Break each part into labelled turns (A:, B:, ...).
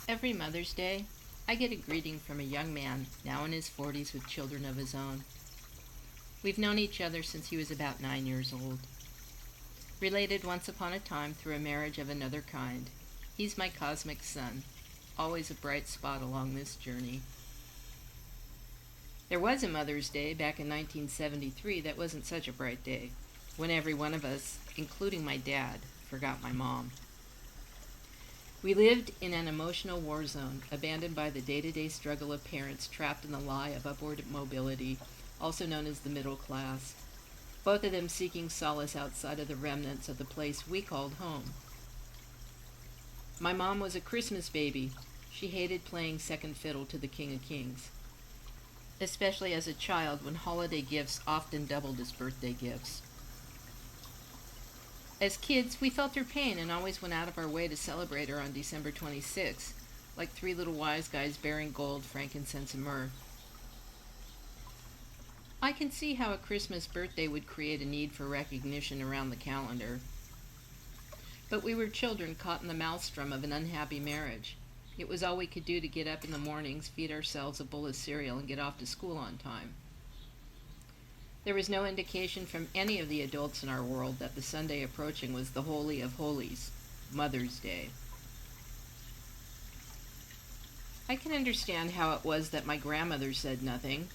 A: Every Mother's Day, I get a greeting from a young man, now in his 40s with children of his own. We've known each other since he was about 9 years old. Related once upon a time through a marriage of another kind. He's my cosmic sun, always a bright spot along this journey. There was a Mother's Day back in 1973 that wasn't such a bright day, when every one of us, including my dad, forgot my mom. We lived in an emotional war zone, abandoned by the day-to-day struggle of parents trapped in the lie of upward mobility, also known as the middle class, both of them seeking solace outside of the remnants of the place we called home. My mom was a Christmas baby. She hated playing second fiddle to the King of Kings, especially as a child when holiday gifts often doubled as birthday gifts. As kids, we felt her pain and always went out of our way to celebrate her on December 26th, like three little wise guys bearing gold, frankincense, and myrrh. I can see how a Christmas birthday would create a need for recognition around the calendar. But we were children caught in the maelstrom of an unhappy marriage. It was all we could do to get up in the mornings, feed ourselves a bowl of cereal, and get off to school on time. There was no indication from any of the adults in our world that the Sunday approaching was the Holy of Holies, Mother's Day. I can understand how it was that my grandmother said nothing.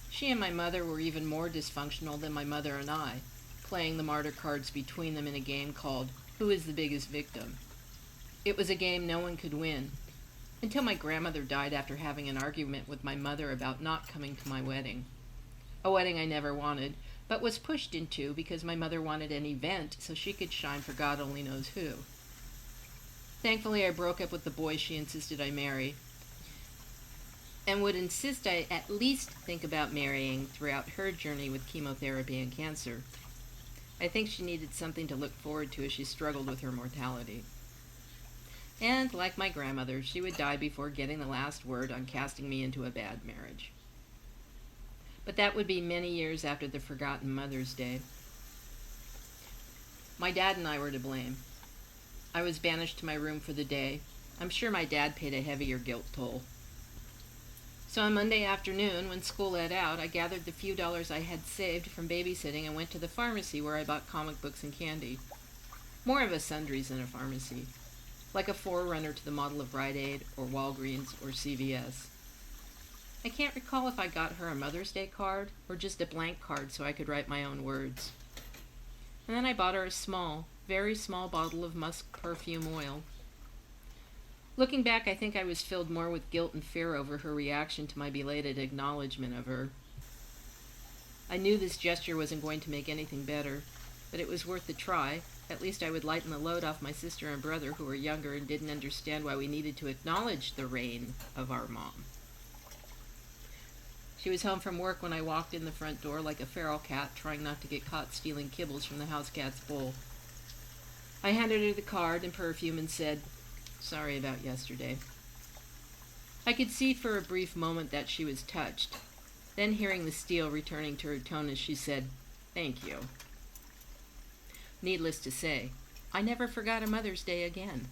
A: She and my mother were even more dysfunctional than my mother and I, playing the martyr cards between them in a game called Who is the Biggest Victim? It was a game no one could win, until my grandmother died after having an argument with my mother about not coming to my wedding. A wedding I never wanted, but was pushed into because my mother wanted an event so she could shine for God only knows who. Thankfully, I broke up with the boy she insisted I marry, and would insist I at least think about marrying throughout her journey with chemotherapy and cancer. I think she needed something to look forward to as she struggled with her mortality. And, like my grandmother, she would die before getting the last word on casting me into a bad marriage. But that would be many years after the forgotten Mother's Day. My dad and I were to blame. I was banished to my room for the day. I'm sure my dad paid a heavier guilt toll. So on Monday afternoon, when school let out, I gathered the few dollars I had saved from babysitting and went to the pharmacy where I bought comic books and candy. More of a sundries than a pharmacy, like a forerunner to the model of Rite Aid or Walgreens or CVS. I can't recall if I got her a Mother's Day card or just a blank card so I could write my own words. And then I bought her a small, very small bottle of musk perfume oil. Looking back, I think I was filled more with guilt and fear over her reaction to my belated acknowledgement of her. I knew this gesture wasn't going to make anything better, but it was worth the try. At least I would lighten the load off my sister and brother who were younger and didn't understand why we needed to acknowledge the reign of our mom. She was home from work when I walked in the front door like a feral cat trying not to get caught stealing kibbles from the house cat's bowl. I handed her the card and perfume and said, "Sorry about yesterday." I could see for a brief moment that she was touched, then hearing the steel returning to her tone as she said, "Thank you." Needless to say, I never forgot a Mother's Day again.